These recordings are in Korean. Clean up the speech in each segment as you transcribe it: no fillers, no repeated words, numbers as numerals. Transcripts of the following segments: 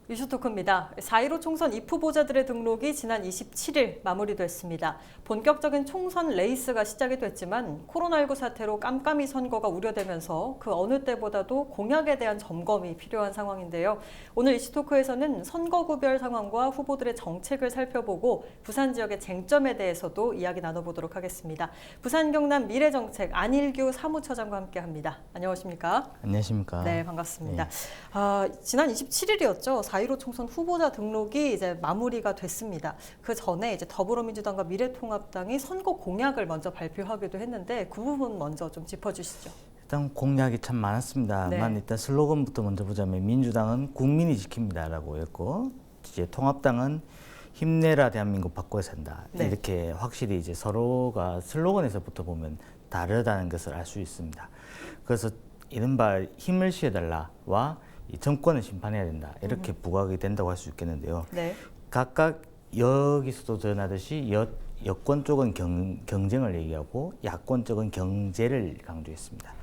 이슈토크입니다. 4.15 총선 입후보자들의 등록이 지난 27일 마무리됐습니다. 본격적인 총선 레이스가 시작이 됐지만 코로나19 사태로 깜깜이 선거가 우려되면서 그 어느 때보다도 공약에 대한 점검이 필요한 상황인데요. 오늘 이슈토크에서는 선거구별 상황과 후보들의 정책을 살펴보고 부산 지역의 쟁점에 대해서도 이야기 나눠보도록 하겠습니다. 부산 경남 미래정책 안일규 사무처장과 함께합니다. 안녕하십니까? 안녕하십니까? 네, 반갑습니다. 지난 27일이었죠. 4.15 총선 후보자 등록이 이제 마무리가 됐습니다. 그 전에 이제 더불어민주당과 미래통합당이 선거 공약을 먼저 발표하기도 했는데 그 부분 먼저 좀 짚어주시죠. 일단 공약이 참 많았습니다만 네. 일단 슬로건부터 먼저 보자면 민주당은 국민이 지킵니다라고 했고 이제 통합당은 힘내라 대한민국 바꿔야 산다. 네. 이렇게 확실히 이제 서로가 슬로건에서부터 보면 다르다는 것을 알 수 있습니다. 그래서 이른바 힘을 실어달라와 이 정권을 심판해야 된다. 이렇게 부각이 된다고 할 수 있겠는데요. 네. 각각 여기서도 드러나듯이 여권 쪽은 경쟁을 얘기하고 야권 쪽은 경제를 강조했습니다.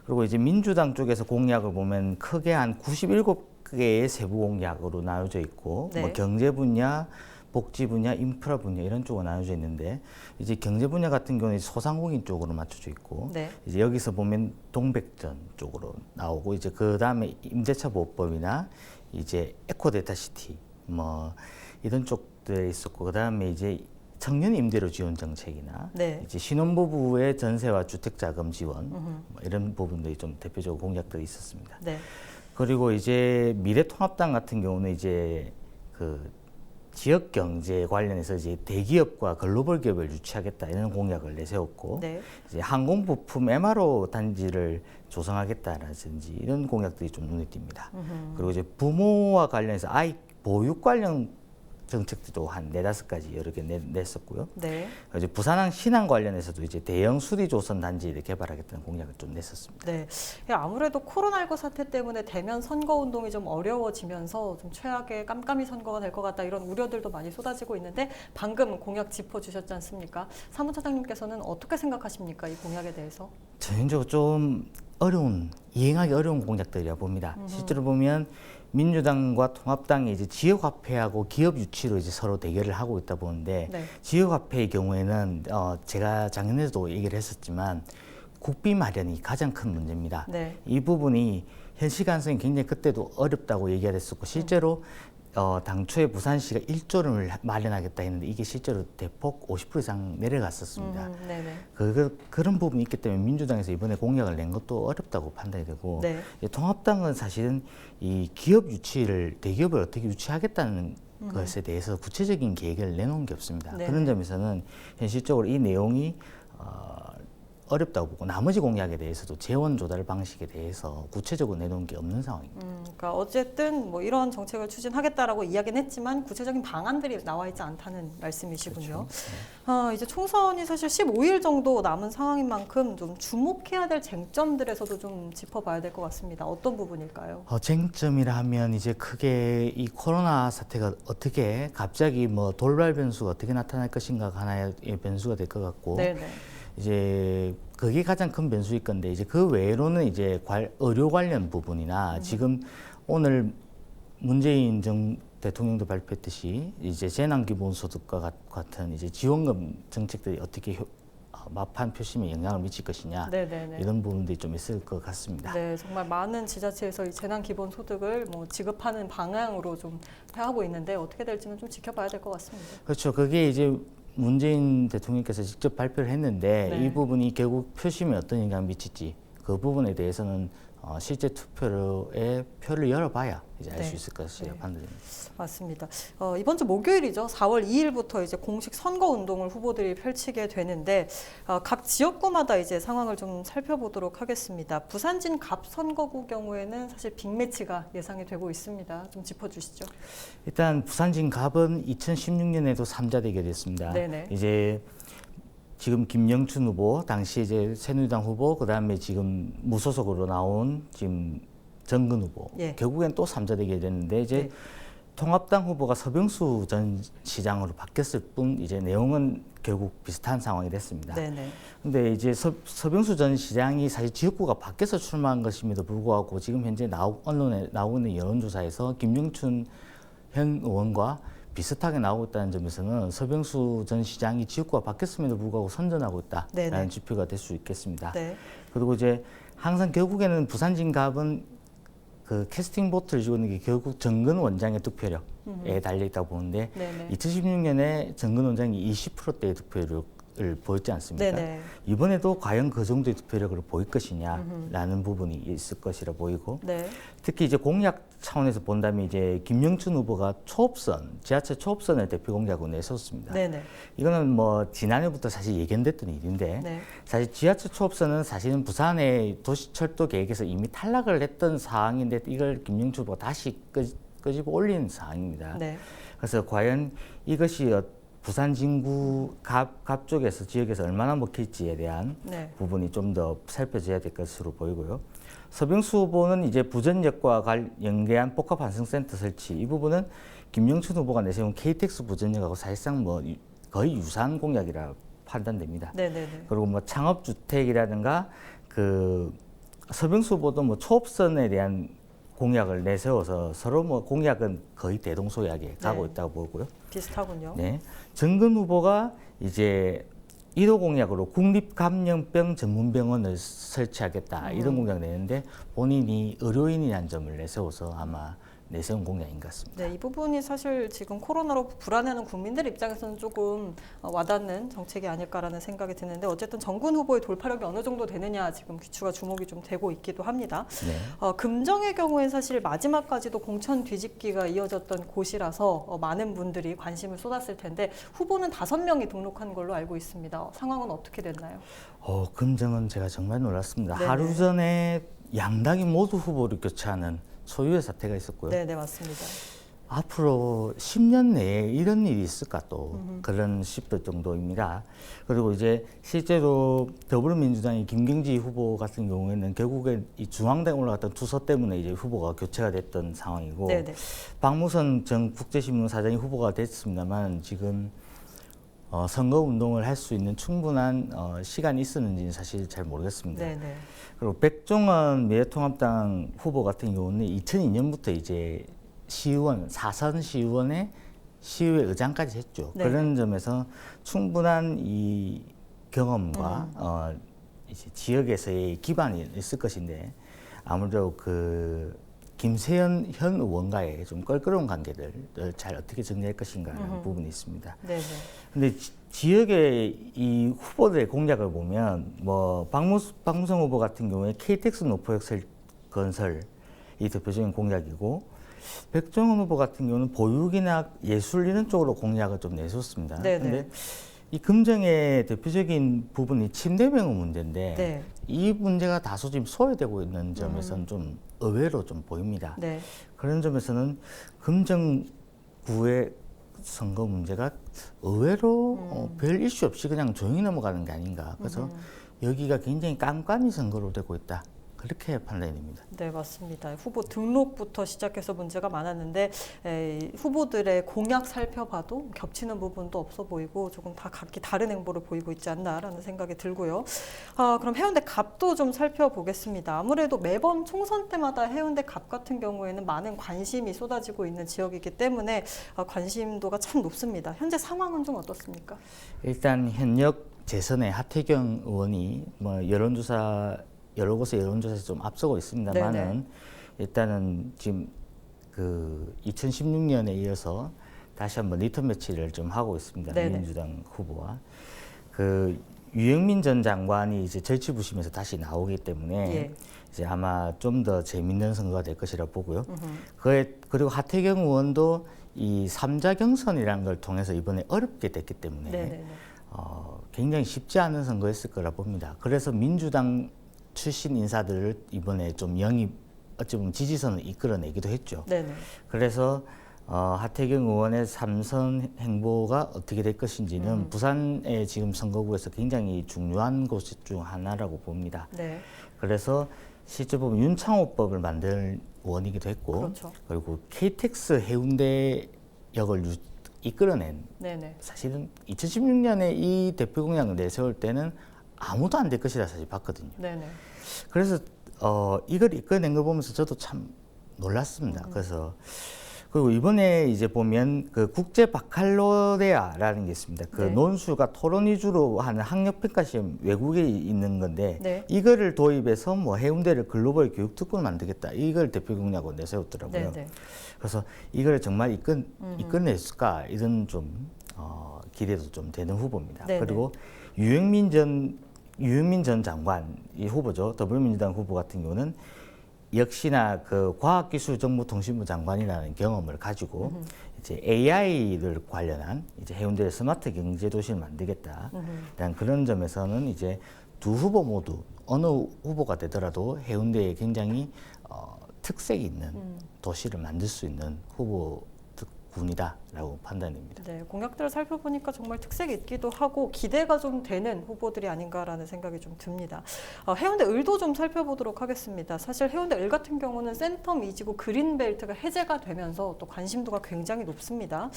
그리고 이제 민주당 쪽에서 공약을 보면 크게 한 97개의 세부 공약으로 나눠져 있고 네. 뭐 경제 분야, 복지 분야, 인프라 분야 이런 쪽으로 나눠져 있는데 이제 경제 분야 같은 경우는 소상공인 쪽으로 맞춰져 있고 네. 이제 여기서 보면 동백전 쪽으로 나오고 이제 그 다음에 임대차 보호법이나 이제 에코데이터시티 뭐 이런 쪽들이 있었고 그 다음에 이제 청년 임대료 지원 정책이나 네. 이제 신혼부부의 전세와 주택자금 지원 뭐 이런 부분들이 좀 대표적으로 공약들이 있었습니다. 네. 그리고 이제 미래통합당 같은 경우는 이제 그 지역 경제 관련해서 이제 대기업과 글로벌 기업을 유치하겠다 이런 공약을 내세웠고 네. 이제 항공 부품 MRO 단지를 조성하겠다라든지 이런 공약들이 좀 눈에 띕니다. 그리고 이제 부모와 관련해서 아이 보육 관련 정책도 한 4-5가지 여러 개 냈었고요. 네. 이제 부산항 신항 관련해서도 이제 대형 수리조선 단지를 개발하겠다는 공약을 좀 냈었습니다. 네. 아무래도 코로나19 사태 때문에 대면 선거 운동이 좀 어려워지면서 좀 최악의 깜깜이 선거가 될 것 같다 이런 우려들도 많이 쏟아지고 있는데 방금 공약 짚어주셨지 않습니까? 사무처장님께서는 어떻게 생각하십니까? 이 공약에 대해서? 전형적으로 좀 이행하기 어려운 공약들이라 봅니다. 실제로 보면 민주당과 통합당이 이제 지역화폐하고 기업 유치로 이제 서로 대결을 하고 있다 보는데 네. 지역화폐의 경우에는 제가 작년에도 얘기를 했었지만 국비 마련이 가장 큰 문제입니다. 네. 이 부분이 현실 가능성이 굉장히 그때도 어렵다고 얘기를 했었고 실제로 당초에 부산시가 1조를 마련하겠다 했는데 이게 실제로 대폭 50% 이상 내려갔었습니다. 네네. 그런 부분이 있기 때문에 민주당에서 이번에 공약을 낸 것도 어렵다고 판단이 되고 네. 통합당은 사실은 이 기업 유치를 대기업을 어떻게 유치하겠다는 것에 대해서 구체적인 계획을 내놓은 게 없습니다. 네. 그런 점에서는 현실적으로 이 내용이 어렵다고 보고 나머지 공약에 대해서도 재원 조달 방식에 대해서 구체적으로 내놓은 게 없는 상황입니다. 그러니까 어쨌든 뭐 이런 정책을 추진하겠다라고 이야기는 했지만 구체적인 방안들이 나와 있지 않다는 말씀이시군요. 그렇죠. 이제 총선이 사실 15일 정도 남은 상황인 만큼 좀 주목해야 될 쟁점들에서도 좀 짚어봐야 될 것 같습니다. 어떤 부분일까요? 쟁점이라 하면 이제 크게 이 코로나 사태가 어떻게 갑자기 뭐 돌발 변수가 어떻게 나타날 것인가가 하나의 변수가 될 것 같고 네네. 이제 그게 가장 큰 변수일 건데 이제 그 외로는 이제 의료 관련 부분이나 지금 오늘 문재인 대통령도 발표했듯이 이제 재난기본소득과 같은 이제 지원금 정책들이 어떻게 마판 표심에 영향을 미칠 것이냐 네네네. 이런 부분들이 좀 있을 것 같습니다. 네, 정말 많은 지자체에서 이 재난기본소득을 뭐 지급하는 방향으로 좀 하고 있는데 어떻게 될지는 좀 지켜봐야 될 것 같습니다. 그렇죠. 그게 이제 문재인 대통령께서 직접 발표를 했는데 네. 이 부분이 결국 표심에 어떤 영향을 미칠지 그 부분에 대해서는 실제 투표에 표를 열어봐야 이제 알 수 네. 있을 것이라 네. 판단됩니다. 맞습니다. 이번 주 목요일이죠. 4월 2일부터 이제 공식 선거 운동을 후보들이 펼치게 되는데 각 지역구마다 이제 상황을 좀 살펴보도록 하겠습니다. 부산진 갑 선거구 경우에는 사실 빅매치가 예상이 되고 있습니다. 좀 짚어주시죠. 일단 부산진 갑은 2016년에도 3자 대결이었습니다. 네네. 이제 지금 김영춘 후보, 당시 이제 새누리당 후보, 그 다음에 지금 무소속으로 나온 지금 정근 후보, 예. 결국엔 또 3자 대결이 됐는데 이제 네. 통합당 후보가 서병수 전 시장으로 바뀌었을 뿐 이제 내용은 결국 비슷한 상황이 됐습니다. 네네. 근데 이제 서병수 전 시장이 사실 지역구가 바뀌어서 출마한 것임에도 불구하고 지금 현재 언론에 나오고 있는 여론조사에서 김영춘 현 의원과 비슷하게 나오고 있다는 점에서는 서병수 전 시장이 지역구가 바뀌었음에도 불구하고 선전하고 있다라는 네네. 지표가 될 수 있겠습니다. 네. 그리고 이제 항상 결국에는 부산 진갑은 그 캐스팅 보트를 쥐고 있는 게 결국 정근 원장의 득표력에 달려 있다고 보는데 네네. 2016년에 정근 원장이 20%대의 득표력을 보였지 않습니까? 네네. 이번에도 과연 그 정도의 득표력을 보일 것이냐라는 부분이 있을 것이라 보이고 네. 특히 이제 공약 차원에서 본다면 이제 김영춘 후보가 지하철 초업선을 대표 공약으로 내세웠습니다. 네네. 이거는 뭐 지난해부터 사실 예견됐던 일인데 네. 사실 지하철 초업선은 사실은 부산의 도시철도 계획에서 이미 탈락을 했던 사항인데 이걸 김영춘 후보가 다시 끄집어 올린 사항입니다. 네. 그래서 과연 이것이 부산 진구 갑 쪽에서 지역에서 얼마나 먹힐지에 대한 네. 부분이 좀 더 살펴져야 될 것으로 보이고요. 서병수 후보는 이제 부전역과 연계한 복합환승센터 설치 이 부분은 김영춘 후보가 내세운 KTX 부전역하고 사실상 뭐 거의 유사한 공약이라 판단됩니다. 네네네. 그리고 뭐 창업주택이라든가 그 서병수 후보도 뭐 초업선에 대한 공약을 내세워서 서로 뭐 공약은 거의 대동소이하게 가고 네. 있다고 보고요. 비슷하군요. 네. 정근 후보가 이제 1호 공약으로 국립감염병 전문병원을 설치하겠다 이런 공약을 내는데 본인이 의료인이라는 점을 내세워서 아마 내세운 공약인 것 같습니다. 네, 이 부분이 사실 지금 코로나로 불안해하는 국민들 입장에서는 조금 와닿는 정책이 아닐까라는 생각이 드는데 어쨌든 정근 후보의 돌파력이 어느 정도 되느냐 지금 귀추가 주목이 좀 되고 있기도 합니다. 네. 금정의 경우엔 사실 마지막까지도 공천 뒤집기가 이어졌던 곳이라서 많은 분들이 관심을 쏟았을 텐데 후보는 5명이 등록한 걸로 알고 있습니다. 상황은 어떻게 됐나요? 금정은 제가 정말 놀랐습니다. 네네. 하루 전에 양당이 모두 후보를 교체하는 소유의 사태가 있었고요. 네, 네 맞습니다. 앞으로 10년 내에 이런 일이 있을까 또 그런 싶을 정도입니다. 그리고 이제 실제로 더불어민주당의 김경지 후보 같은 경우에는 결국에 이 중앙당에 올라갔던 투서 때문에 이제 후보가 교체가 됐던 상황이고 네, 네. 박무선 전 국제신문 사장이 후보가 됐습니다만 지금 선거 운동을 할 수 있는 충분한 시간이 있었는지는 사실 잘 모르겠습니다. 네, 네. 그리고 백종원 미래통합당 후보 같은 경우는 2002년부터 이제 사선 시의원의 시의회 의장까지 했죠. 네. 그런 점에서 충분한 이 경험과 이제 지역에서의 기반이 있을 것인데 아무래도 그 김세현 현 의원과의 좀 껄끄러운 관계를 잘 어떻게 정리할 것인가라는 부분이 있습니다. 네, 네. 근데 지역의 이 후보들의 공약을 보면 뭐 박무성 후보 같은 경우에 KTX 노포역 건설이 대표적인 공약이고 백종원 후보 같은 경우는 보육이나 예술 이런 쪽으로 공약을 좀 내셨습니다. 네네. 근데 이 금정의 대표적인 부분이 침대병원 문제인데 네. 이 문제가 다소 지금 소외되고 있는 점에서는 좀 의외로 좀 보입니다. 네. 그런 점에서는 금정구의 선거 문제가 의외로 별 이슈 없이 그냥 조용히 넘어가는 게 아닌가. 그래서 여기가 굉장히 깜깜이 선거로 되고 있다. 그렇게 판단이 됩니다. 네, 맞습니다. 후보 등록부터 시작해서 문제가 많았는데 후보들의 공약 살펴봐도 겹치는 부분도 없어 보이고 조금 다 각기 다른 행보를 보이고 있지 않나라는 생각이 들고요. 그럼 해운대 갑도 좀 살펴보겠습니다. 아무래도 매번 총선 때마다 해운대 갑 같은 경우에는 많은 관심이 쏟아지고 있는 지역이기 때문에 관심도가 참 높습니다. 현재 상황은 좀 어떻습니까? 일단 현역 재선의 하태경 의원이 뭐 여러 곳의 여론조사에서 좀 앞서고 있습니다만은 네네. 일단은 지금 그 2016년에 이어서 다시 한번 리턴 매치를 좀 하고 있습니다. 네네. 민주당 후보와 그 유영민 전 장관이 이제 절치부심에서 다시 나오기 때문에 예. 이제 아마 좀 더 재밌는 선거가 될 것이라 보고요. 그리고 하태경 의원도 이 3자 경선이라는 걸 통해서 이번에 어렵게 됐기 때문에 네네네. 굉장히 쉽지 않은 선거였을 거라 봅니다. 그래서 민주당 출신 인사들을 이번에 좀 어찌 보면 지지선을 이끌어내기도 했죠. 네네. 그래서 하태경 의원의 3선 행보가 어떻게 될 것인지는 부산의 지금 선거구에서 굉장히 중요한 곳 중 하나라고 봅니다. 네. 그래서 실제 보면 윤창호법을 만들고 의원이기도 했고 그렇죠. 그리고 KTX 해운대역을 이끌어낸 네네. 사실은 2016년에 이 대표 공약을 내세울 때는 아무도 안 될 것이라 사실 봤거든요. 네네. 그래서 이걸 이끌어낸 걸 보면서 저도 참 놀랐습니다. 그래서 그리고 이번에 이제 보면 그 국제 바칼로레아라는 게 있습니다. 그 네. 논술과 토론 위주로 하는 학력 평가 시험 외국에 있는 건데 네. 이거를 도입해서 뭐 해운대를 글로벌 교육 특구를 만들겠다. 이걸 대표 공약으로 내세웠더라고요. 네네. 그래서 이걸 정말 이끌어냈을까 이런 좀 기대도 좀 되는 후보입니다. 네네. 그리고 유영민 전 장관 이 후보죠. 더불어민주당 후보 같은 경우는 역시나 그 과학기술정보통신부 장관이라는 경험을 가지고 이제 AI를 관련한 이제 해운대 스마트 경제 도시를 만들겠다. 라는 그런 점에서는 이제 두 후보 모두 어느 후보가 되더라도 해운대에 굉장히 특색이 있는 도시를 만들 수 있는 후보군이다라고 판단됩니다. 네, 공약들을 살펴보니까 정말 특색이 있기도 하고 기대가 좀 되는 후보들이 아닌가라는 생각이 좀 듭니다. 해운대 을도 좀 살펴보도록 하겠습니다. 사실 해운대 을 같은 경우는 센텀 이지구 그린벨트가 해제가 되면서 또 관심도가 굉장히 높습니다.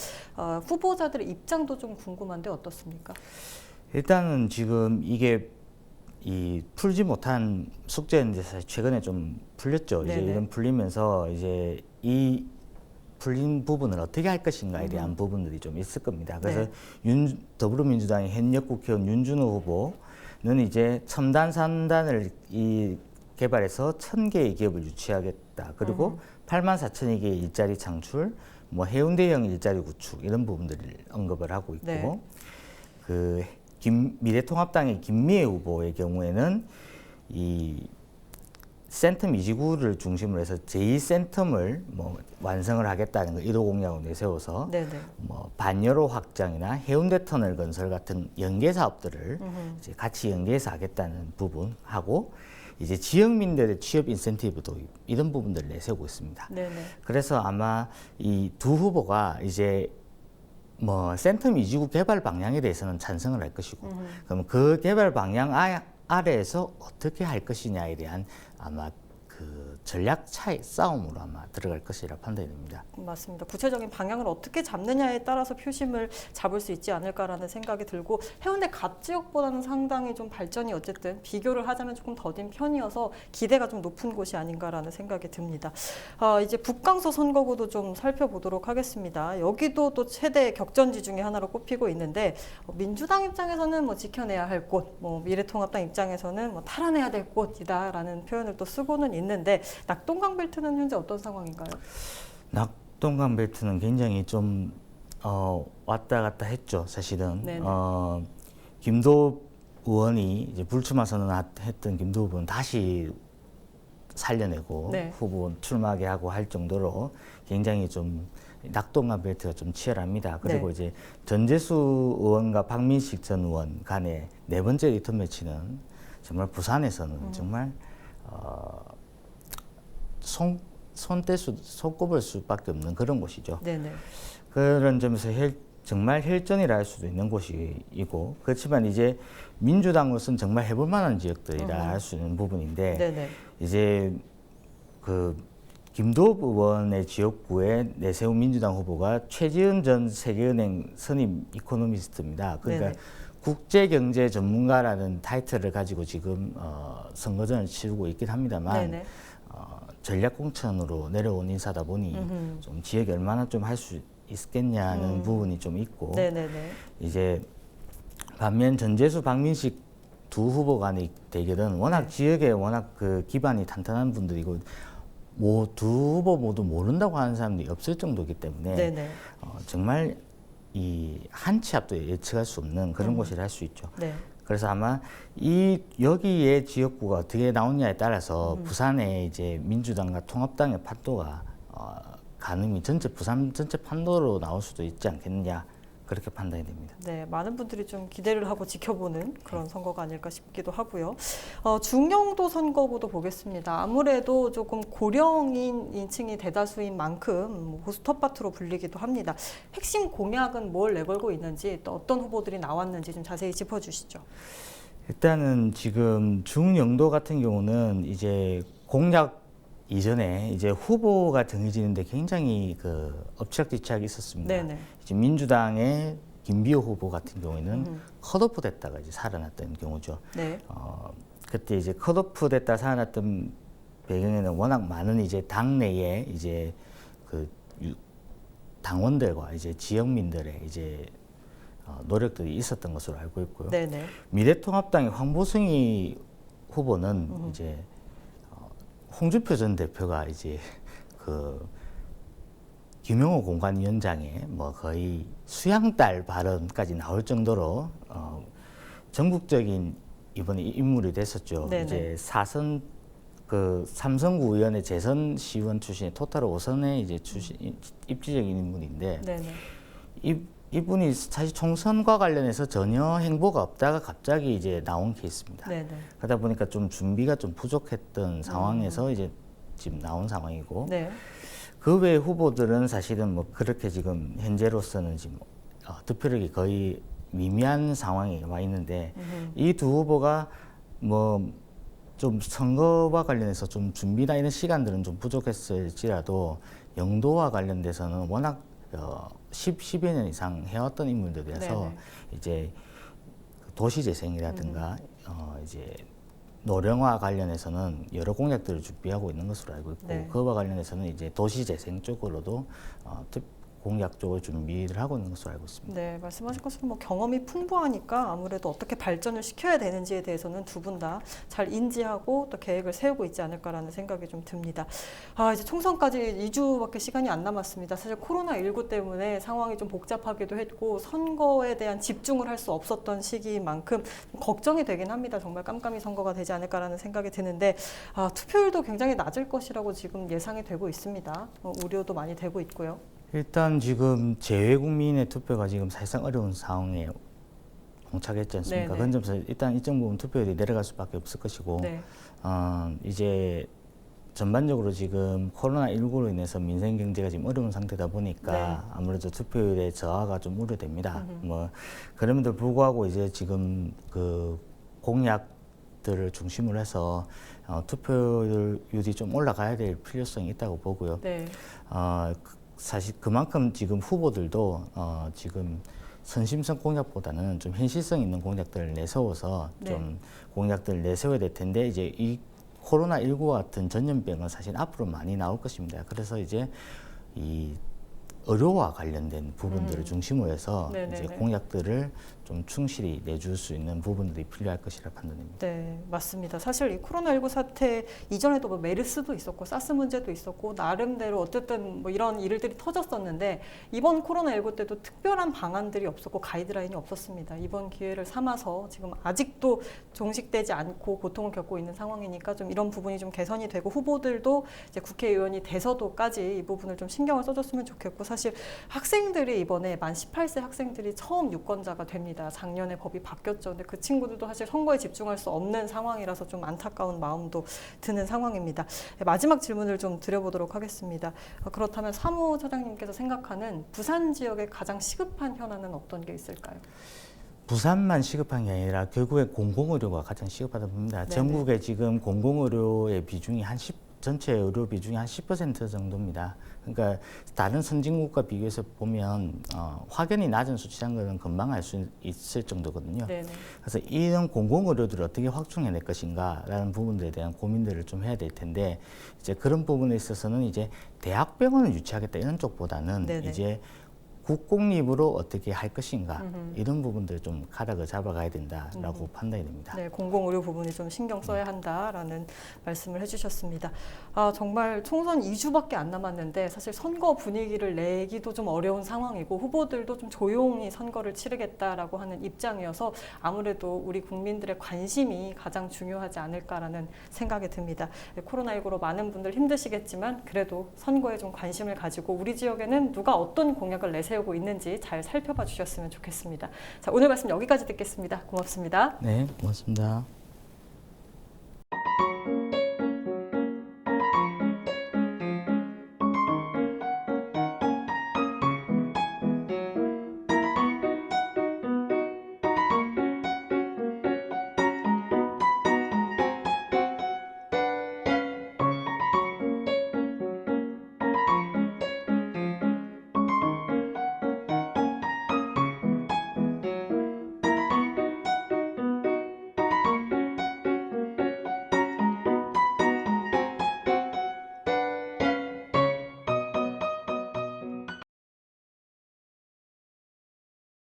후보자들의 입장도 좀 궁금한데 어떻습니까? 일단은 지금 이게 이 풀지 못한 숙제는 이제 사실 최근에 좀 풀렸죠. 이제 네네. 이런 풀리면서 이제 이 풀린 부분을 어떻게 할 것인가에 대한 부분들이 좀 있을 겁니다. 그래서 더불어민주당의 현역 국회의원 윤준호 후보는 이제 첨단 산단을 개발해서 1,000개의 기업을 유치하겠다. 그리고 84,000여 개의 일자리 창출, 뭐 해운대형 일자리 구축 이런 부분들을 언급을 하고 있고 네. 그 미래통합당의 김미애 후보의 경우에는 이 센텀 이지구를 중심으로 해서 제2센텀을 뭐 완성을 하겠다는 거 1호 공약을 내세워서 네네. 뭐 반여로 확장이나 해운대 터널 건설 같은 연계 사업들을 이제 같이 연계해서 하겠다는 부분하고 이제 지역민들의 취업 인센티브 도입 이런 부분들을 내세우고 있습니다. 네네. 그래서 아마 이 두 후보가 이제 뭐 센텀 이지구 개발 방향에 대해서는 찬성을 할 것이고 그럼 그 개발 방향 아래에서 어떻게 할 것이냐에 대한 아마 그 전략 차이 싸움으로 아마 들어갈 것이라 판단이 됩니다. 맞습니다. 구체적인 방향을 어떻게 잡느냐에 따라서 표심을 잡을 수 있지 않을까라는 생각이 들고 해운대 갑 지역보다는 상당히 좀 발전이 어쨌든 비교를 하자면 조금 더딘 편이어서 기대가 좀 높은 곳이 아닌가라는 생각이 듭니다. 이제 북강서 선거구도 좀 살펴보도록 하겠습니다. 여기도 또 최대 격전지 중에 하나로 꼽히고 있는데 민주당 입장에서는 뭐 지켜내야 할 곳, 뭐 미래통합당 입장에서는 뭐 탈환해야 될 곳이다라는 표현을 또 쓰고는 있는데 낙동강 벨트는 현재 어떤 상황인가요? 낙동강 벨트는 굉장히 좀 왔다 갔다 했죠, 사실은. 네네. 김도읍 의원이 이제 불출마 선언했던 김도읍 의원 다시 살려내고 네. 후보 출마하게 하고 할 정도로 굉장히 좀 낙동강 벨트가 좀 치열합니다. 그리고 네. 이제 전재수 의원과 박민식 전 의원 간의 네 번째 리턴 매치는 정말 부산에서는 정말 손꼽을 수밖에 없는 그런 곳이죠. 네네. 그런 점에서 정말 혈전이라 할 수도 있는 곳이고 그렇지만 이제 민주당으로서는 정말 해볼 만한 지역들이라 할 수 있는 부분인데 네네. 이제 그 김도읍 의원의 지역구에 내세운 민주당 후보가 최지은 전 세계은행 선임 이코노미스트입니다. 그러니까 네네. 국제경제 전문가라는 타이틀을 가지고 지금 선거전을 치르고 있긴 합니다만 네네. 전략공천으로 내려온 인사다 보니 좀 지역에 얼마나 좀 할 수 있겠냐는 부분이 좀 있고 네네네. 이제 반면 전재수 박민식 두 후보 간의 대결은 워낙 지역에 워낙 그 기반이 탄탄한 분들이고 뭐 두 후보 모두 모른다고 하는 사람들이 없을 정도이기 때문에 네네. 정말 이 한 치 앞도 예측할 수 없는 그런 곳이라 할 수 있죠. 네. 그래서 아마 여기에 지역구가 어떻게 나오냐에 따라서 부산의 이제 민주당과 통합당의 판도가 가늠이 부산 전체 판도로 나올 수도 있지 않겠느냐 그렇게 판단이 됩니다. 네, 많은 분들이 좀 기대를 하고 지켜보는 그런 선거가 아닐까 싶기도 하고요. 중령도 선거구도 보겠습니다. 아무래도 조금 고령인 인층이 대다수인 만큼 호스톱밭으로 불리기도 합니다. 핵심 공약은 뭘 내걸고 있는지 또 어떤 후보들이 나왔는지 좀 자세히 짚어주시죠. 일단은 지금 중령도 같은 경우는 이제 공약 이전에 이제 후보가 정해지는데 굉장히 그 엎치락뒤치락이 있었습니다. 네네. 이제 민주당의 김비호 후보 같은 경우에는 컷오프 됐다가 이제 살아났던 경우죠. 네. 그때 이제 컷오프 됐다 살아났던 배경에는 워낙 많은 이제 당내에 이제 그 당원들과 이제 지역민들의 이제 노력들이 있었던 것으로 알고 있고요. 네네. 미래통합당의 황보승희 후보는 이제 홍준표 전 대표가 이제 그 김용호 공관위원장의 뭐 거의 수양딸 발언까지 나올 정도로 전국적인 이번에 인물이 됐었죠. 네네. 이제 사선 그 삼성구 의원의 재선 시의원 출신의 토탈 5선의 이제 입지적인 인물인데 네네. 이분이 사실 총선과 관련해서 전혀 행보가 없다가 갑자기 이제 나온 케이스입니다. 네네. 그러다 보니까 좀 준비가 좀 부족했던 상황에서 이제 지금 나온 상황이고 네. 그 외 후보들은 사실은 뭐 그렇게 지금 현재로서는 지금 득표력이 거의 미미한 상황에 와 있는데 이 두 후보가 뭐 좀 선거와 관련해서 좀 준비나 이런 시간들은 좀 부족했을지라도 영도와 관련돼서는 워낙 10여 년 이상 해왔던 인물들이라서 네네. 이제 도시재생이라든가 이제 노령화 관련해서는 여러 공약들을 준비하고 있는 것으로 알고 있고 네. 그와 관련해서는 이제 도시재생 쪽으로도 공약 쪽을 준비를 하고 있는 것으로 알고 있습니다. 네, 말씀하신 것처럼 뭐 경험이 풍부하니까 아무래도 어떻게 발전을 시켜야 되는지에 대해서는 두 분 다 잘 인지하고 또 계획을 세우고 있지 않을까라는 생각이 좀 듭니다. 이제 총선까지 2주밖에 시간이 안 남았습니다. 사실 코로나19 때문에 상황이 좀 복잡하기도 했고 선거에 대한 집중을 할 수 없었던 시기인 만큼 걱정이 되긴 합니다. 정말 깜깜이 선거가 되지 않을까라는 생각이 드는데 투표율도 굉장히 낮을 것이라고 지금 예상이 되고 있습니다. 우려도 많이 되고 있고요. 일단 지금 재외국민의 투표가 지금 사실상 어려운 상황에 봉착했지 않습니까? 네네. 그런 점에서 일단 일정 부분 투표율이 내려갈 수밖에 없을 것이고 네. 이제 전반적으로 지금 코로나19로 인해서 민생 경제가 지금 어려운 상태다 보니까 네. 아무래도 투표율의 저하가 좀 우려됩니다. 뭐 그럼에도 불구하고 이제 지금 그 공약들을 중심으로 해서 투표율이 좀 올라가야 될 필요성이 있다고 보고요. 네. 사실 그만큼 지금 후보들도 지금 선심성 공약보다는 좀 현실성 있는 공약들을 내세워서 네. 좀 공약들을 내세워야 될 텐데 이제 이 코로나19 같은 전염병은 사실 앞으로 많이 나올 것입니다. 그래서 이제 이 의료와 관련된 부분들을 중심으로 해서 네네네. 이제 공약들을 좀 충실히 내줄 수 있는 부분들이 필요할 것이라 판단됩니다. 네, 맞습니다. 사실 이 코로나19 사태 이전에도 뭐 메르스도 있었고 사스 문제도 있었고 나름대로 어쨌든 뭐 이런 일들이 터졌었는데 이번 코로나19 때도 특별한 방안들이 없었고 가이드라인이 없었습니다. 이번 기회를 삼아서 지금 아직도 종식되지 않고 고통을 겪고 있는 상황이니까 좀 이런 부분이 좀 개선이 되고 후보들도 이제 국회의원이 돼서도까지 이 부분을 좀 신경을 써줬으면 좋겠고 사실 학생들이 이번에 만 18세 학생들이 처음 유권자가 됩니다. 작년에 법이 바뀌었죠. 근데 그 친구들도 사실 선거에 집중할 수 없는 상황이라서 좀 안타까운 마음도 드는 상황입니다. 마지막 질문을 좀 드려보도록 하겠습니다. 그렇다면 사무처장님께서 생각하는 부산 지역의 가장 시급한 현안은 어떤 게 있을까요? 부산만 시급한 게 아니라 결국에 공공의료가 가장 시급하다 봅니다. 네네. 전국에 지금 공공의료의 비중이 전체 의료 비중이 한 10% 정도입니다. 그러니까 다른 선진국과 비교해서 보면 확연히 낮은 수치라는 것은 금방 알 수 있을 정도거든요. 네네. 그래서 이런 공공의료들을 어떻게 확충해낼 것인가라는 부분들에 대한 고민들을 좀 해야 될 텐데 이제 그런 부분에 있어서는 이제 대학병원을 유치하겠다 이런 쪽보다는 네네. 이제 국공립으로 어떻게 할 것인가 이런 부분들 좀 가닥을 잡아가야 된다라고 판단이 됩니다. 네, 공공의료 부분이 좀 신경 써야 한다라는 말씀을 해주셨습니다. 정말 총선 2주밖에 안 남았는데 사실 선거 분위기를 내기도 좀 어려운 상황이고 후보들도 좀 조용히 선거를 치르겠다라고 하는 입장이어서 아무래도 우리 국민들의 관심이 가장 중요하지 않을까라는 생각이 듭니다. 코로나19로 많은 분들 힘드시겠지만 그래도 선거에 좀 관심을 가지고 우리 지역에는 누가 어떤 공약을 내세우고 있는지 잘 살펴봐 주셨으면 좋겠습니다. 자, 오늘 말씀 여기까지 듣겠습니다. 고맙습니다. 네, 고맙습니다.